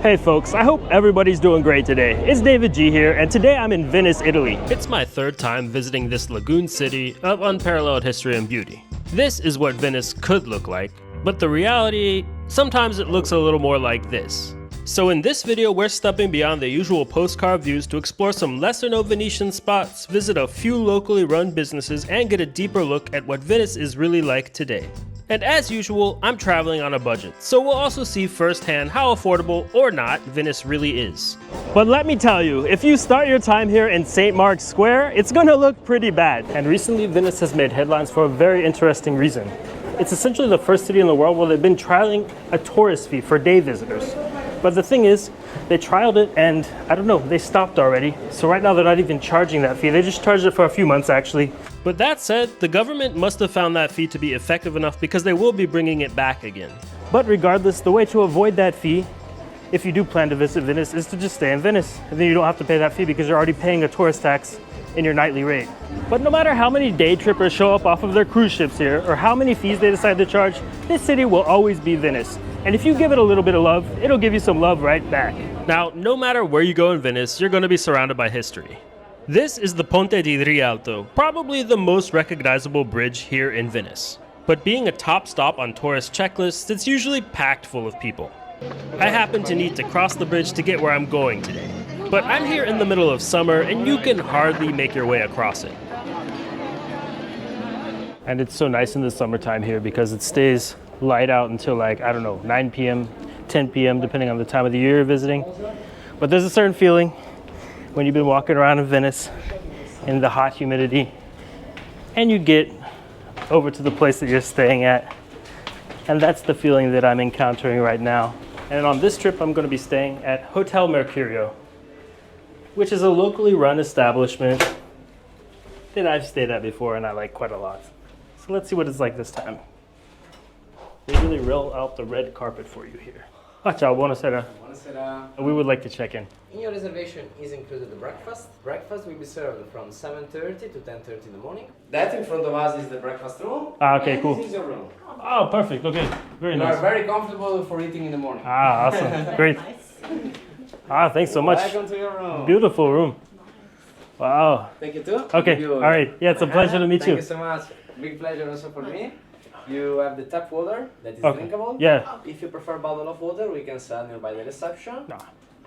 Hey folks, I hope everybody's doing great today. It's David G here, and today I'm in Venice, Italy. It's my third time visiting this lagoon city of unparalleled history and beauty. This is what Venice could look like, but the reality, sometimes it looks a little more like this. So in this video, we're stepping beyond the usual postcard views to explore some lesser-known Venetian spots, visit a few locally run businesses, and get a deeper look at what Venice is really like today. And as usual, I'm traveling on a budget, so we'll also see firsthand how affordable or not Venice really is. But let me tell you, if you start your time here in St. Mark's Square, it's gonna look pretty bad. And recently, Venice has made headlines for a very interesting reason. It's essentially the first city in the world where they've been trialing a tourist fee for day visitors. But the thing is, they trialed it and I don't know, they stopped already. So right now they're not even charging that fee. They just charged it for a few months actually. But that said, the government must have found that fee to be effective enough because they will be bringing it back again. But regardless, the way to avoid that fee, if you do plan to visit Venice, is to just stay in Venice. And then you don't have to pay that fee because you're already paying a tourist tax in your nightly rate. But no matter how many day trippers show up off of their cruise ships here, or how many fees they decide to charge, this city will always be Venice. And if you give it a little bit of love, it'll give you some love right back. Now, no matter where you go in Venice, you're going to be surrounded by history. This is the Ponte di Rialto, probably the most recognizable bridge here in Venice. But being a top stop on tourist checklists, it's usually packed full of people. I happen to need to cross the bridge to get where I'm going today. But I'm here in the middle of summer and you can hardly make your way across it. And it's so nice in the summertime here because it stays light out until like, I don't know, 9 p.m., 10 p.m., depending on the time of the year you're visiting. But there's a certain feeling when you've been walking around in Venice in the hot humidity and you get over to the place that you're staying at. And that's the feeling that I'm encountering right now. And on this trip, I'm going to be staying at Hotel Mercurio, which is a locally run establishment that I've stayed at before and I like quite a lot. So let's see what it's like this time. They really roll out the red carpet for you here. Ah, ciao, buonasera. Buonasera. We would like to check in. In your reservation is included the breakfast. Breakfast will be served from 7:30 to 10:30 in the morning. That in front of us is the breakfast room. Ah, okay, and cool. This is your room. Oh, perfect. Okay, very You nice. are very comfortable for eating in the morning. Ah, awesome. Great. Ah, thanks so much. Welcome to your room. Beautiful room. Wow. Thank you too. Okay, all right. Yeah, it's a pleasure to meet you. Thank you so much. Big pleasure also for me. You have the tap water that is Okay. drinkable. Yeah. If you prefer a bottle of water, we can sell nearby the reception. No.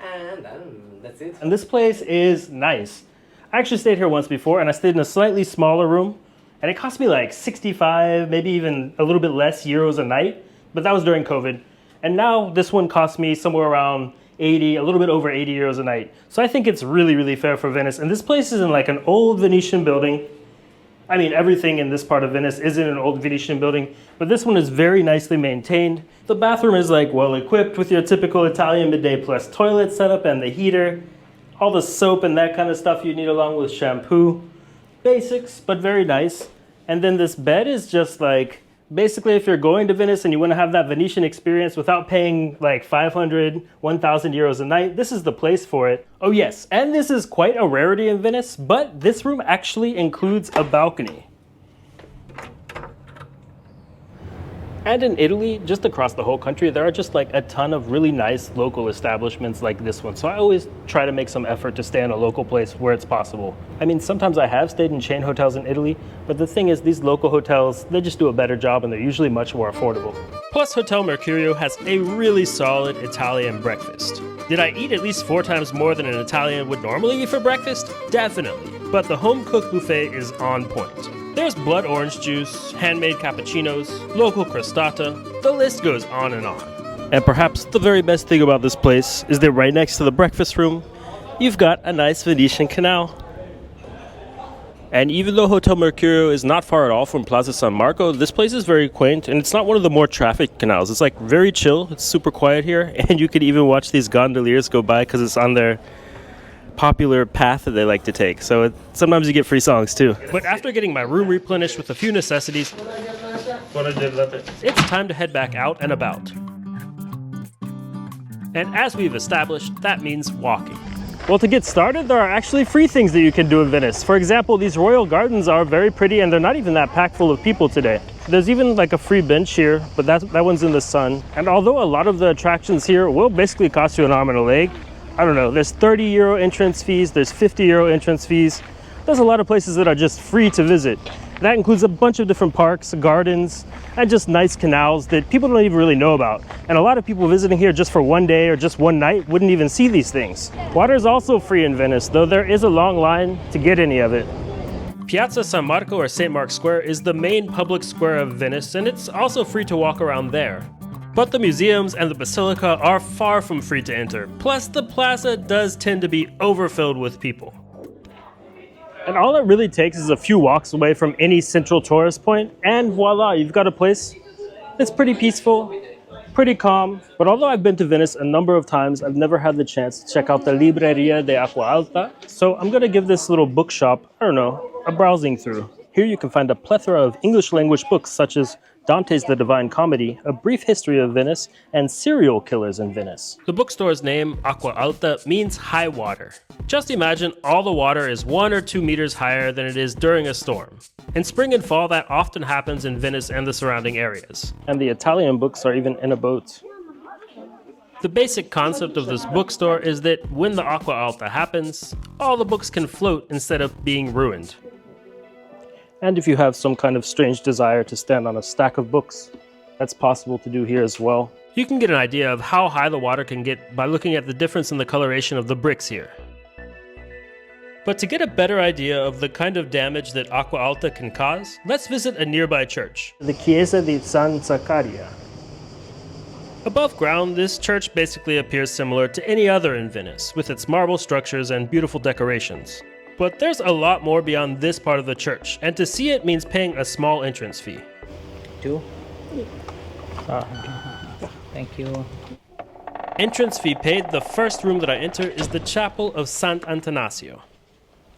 And then that's it. And this place is nice. I actually stayed here once before and I stayed in a slightly smaller room and it cost me like 65, maybe even a little bit less euros a night, but that was during COVID. And now this one cost me somewhere around 80, a little bit over 80 euros a night. So I think it's really, really fair for Venice. And this place is in like an old Venetian building. I mean, everything in this part of Venice is in an old Venetian building, but this one is very nicely maintained. The bathroom is like well equipped with your typical Italian bidet plus toilet setup and the heater, all the soap and that kind of stuff you need along with shampoo. Basics, but very nice. And then this bed is just like, basically if you're going to Venice and you want to have that Venetian experience without paying like 500, 1,000 euros a night, this is the place for it. Oh yes, and this is quite a rarity in Venice, but this room actually includes a balcony. And in Italy, just across the whole country, there are just like a ton of really nice local establishments like this one. So I always try to make some effort to stay in a local place where it's possible. I mean, sometimes I have stayed in chain hotels in Italy, but the thing is these local hotels, they just do a better job and they're usually much more affordable. Plus, Hotel Mercurio has a really solid Italian breakfast. Did I eat at least 4 times more than an Italian would normally eat for breakfast? Definitely. But the home-cooked buffet is on point. There's blood orange juice, handmade cappuccinos, local crostata, the list goes on and on. And perhaps the very best thing about this place is that right next to the breakfast room, you've got a nice Venetian canal. And even though Hotel Mercurio is not far at all from Plaza San Marco, this place is very quaint and it's not one of the more traffic canals. It's like very chill, it's super quiet here, and you could even watch these gondoliers go by because it's on their popular path that they like to take. So sometimes you get free songs too. But after getting my room replenished with a few necessities, it's time to head back out and about. And as we've established, that means walking. Well, to get started, there are actually free things that you can do in Venice. For example, these royal gardens are very pretty and they're not even that packed full of people today. There's even like a free bench here, but that one's in the sun. And although a lot of the attractions here will basically cost you an arm and a leg, I don't know, there's 30 euro entrance fees, there's 50 euro entrance fees. There's a lot of places that are just free to visit. That includes a bunch of different parks, gardens, and just nice canals that people don't even really know about. And a lot of people visiting here just for one day or just one night wouldn't even see these things. Water is also free in Venice, though there is a long line to get any of it. Piazza San Marco, or St. Mark's Square, is the main public square of Venice, and it's also free to walk around there. But the museums and the basilica are far from free to enter. Plus, the plaza does tend to be overfilled with people. And all it really takes is a few walks away from any central tourist point, and voila, you've got a place that's pretty peaceful, pretty calm. But although I've been to Venice a number of times, I've never had the chance to check out the Libreria de Acqua Alta. So I'm gonna give this little bookshop, I don't know, a browsing through. Here you can find a plethora of English language books such as Dante's The Divine Comedy, A Brief History of Venice, and Serial Killers in Venice. The bookstore's name, Acqua Alta, means high water. Just imagine all the water is 1 or 2 meters higher than it is during a storm. In spring and fall, that often happens in Venice and the surrounding areas. And the Italian books are even in a boat. The basic concept of this bookstore is that when the Acqua Alta happens, all the books can float instead of being ruined. And if you have some kind of strange desire to stand on a stack of books, that's possible to do here as well. You can get an idea of how high the water can get by looking at the difference in the coloration of the bricks here. But to get a better idea of the kind of damage that Acqua Alta can cause, let's visit a nearby church. The Chiesa di San Zaccaria. Above ground, this church basically appears similar to any other in Venice, with its marble structures and beautiful decorations. But there's a lot more beyond this part of the church, and to see it means paying a small entrance fee. Thank you. Entrance fee paid, the first room that I enter is the Chapel of Sant'Antanasio.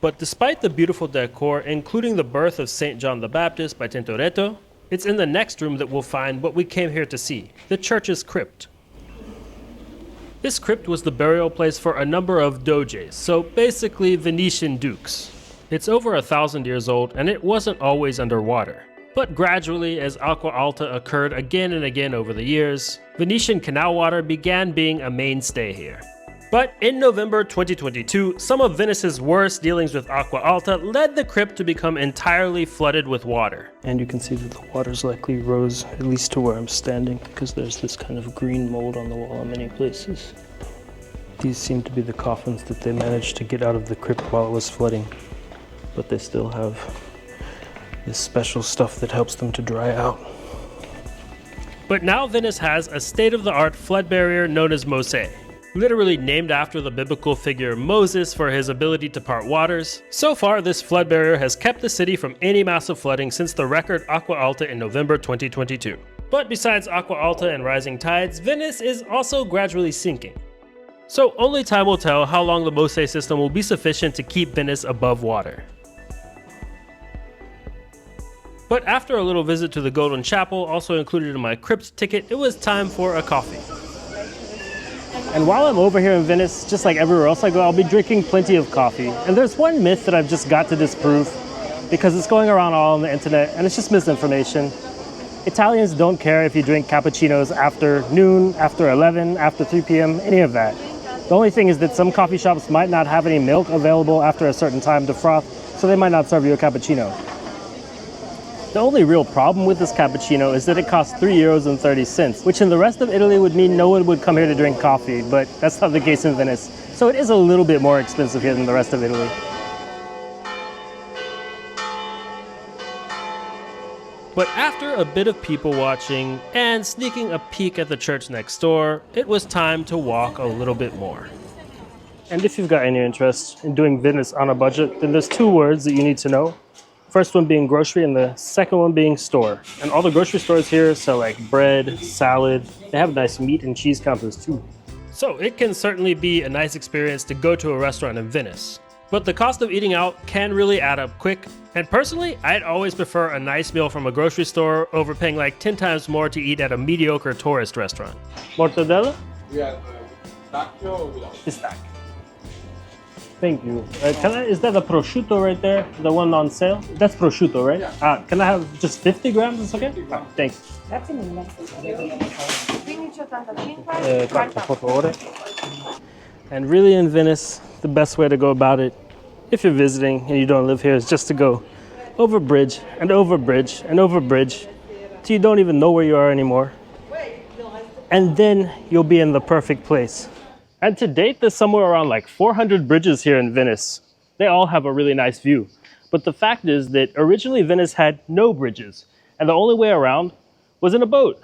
But despite the beautiful decor, including the birth of St. John the Baptist by Tintoretto, it's in the next room that we'll find what we came here to see, the church's crypt. This crypt was the burial place for a number of doges, so basically Venetian dukes. It's over 1,000 years old, and it wasn't always underwater. But gradually, as Acqua Alta occurred again and again over the years, Venetian canal water began being a mainstay here. But in November 2022, some of Venice's worst dealings with Acqua Alta led the crypt to become entirely flooded with water. And you can see that the water's likely rose at least to where I'm standing, because there's this kind of green mold on the wall in many places. These seem to be the coffins that they managed to get out of the crypt while it was flooding, but they still have this special stuff that helps them to dry out. But now Venice has a state-of-the-art flood barrier known as Mosè, literally named after the biblical figure Moses for his ability to part waters. So far, this flood barrier has kept the city from any massive flooding since the record Acqua Alta in November 2022. But besides Acqua Alta and rising tides, Venice is also gradually sinking. So only time will tell how long the Mosè system will be sufficient to keep Venice above water. But after a little visit to the Golden Chapel, also included in my crypt ticket, it was time for a coffee. And while I'm over here in Venice, just like everywhere else I go, I'll be drinking plenty of coffee. And there's one myth that I've just got to disprove, because it's going around all on the internet, and it's just misinformation. Italians don't care if you drink cappuccinos after noon, after 11, after 3 p.m., any of that. The only thing is that some coffee shops might not have any milk available after a certain time to froth, so they might not serve you a cappuccino. The only real problem with this cappuccino is that it costs 3.30 €, which in the rest of Italy would mean no one would come here to drink coffee, but that's not the case in Venice. So it is a little bit more expensive here than the rest of Italy. But after a bit of people watching and sneaking a peek at the church next door, it was time to walk a little bit more. And if you've got any interest in doing Venice on a budget, then there's 2 words that you need to know. First one being grocery and the second one being store. And all the grocery stores here sell like bread, salad. They have nice meat and cheese counters too. So it can certainly be a nice experience to go to a restaurant in Venice. But the cost of eating out can really add up quick. And personally, I'd always prefer a nice meal from a grocery store over paying like 10 times more to eat at a mediocre tourist restaurant. Mortadella? We have pistachio or without? Pistachio. Thank you. Is that the prosciutto right there? The one on sale? That's prosciutto, right? Yeah. Can I have just 50 grams? It's okay? Thanks. Grazie mille. 15,85. Per favore. And really in Venice, the best way to go about it, if you're visiting and you don't live here, is just to go over bridge and over bridge and over bridge till you don't even know where you are anymore. And then you'll be in the perfect place. And to date, there's somewhere around like 400 bridges here in Venice. They all have a really nice view. But the fact is that originally Venice had no bridges, and the only way around was in a boat.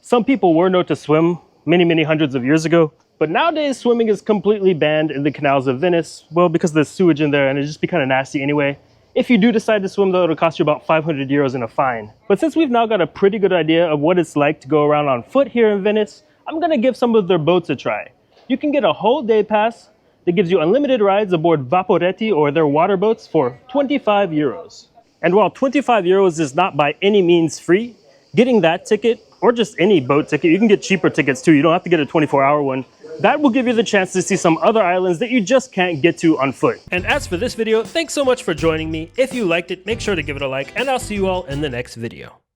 Some people were known to swim many hundreds of years ago, but nowadays swimming is completely banned in the canals of Venice, well, because there's sewage in there and it'd just be kind of nasty anyway. If you do decide to swim though, it'll cost you about 500 euros in a fine. But since we've now got a pretty good idea of what it's like to go around on foot here in Venice, I'm gonna give some of their boats a try. You can get a whole day pass that gives you unlimited rides aboard Vaporetti or their water boats for 25 euros. And while 25 euros is not by any means free, getting that ticket, or just any boat ticket, you can get cheaper tickets too, you don't have to get a 24-hour one, that will give you the chance to see some other islands that you just can't get to on foot. And as for this video, thanks so much for joining me. If you liked it, make sure to give it a like, and I'll see you all in the next video.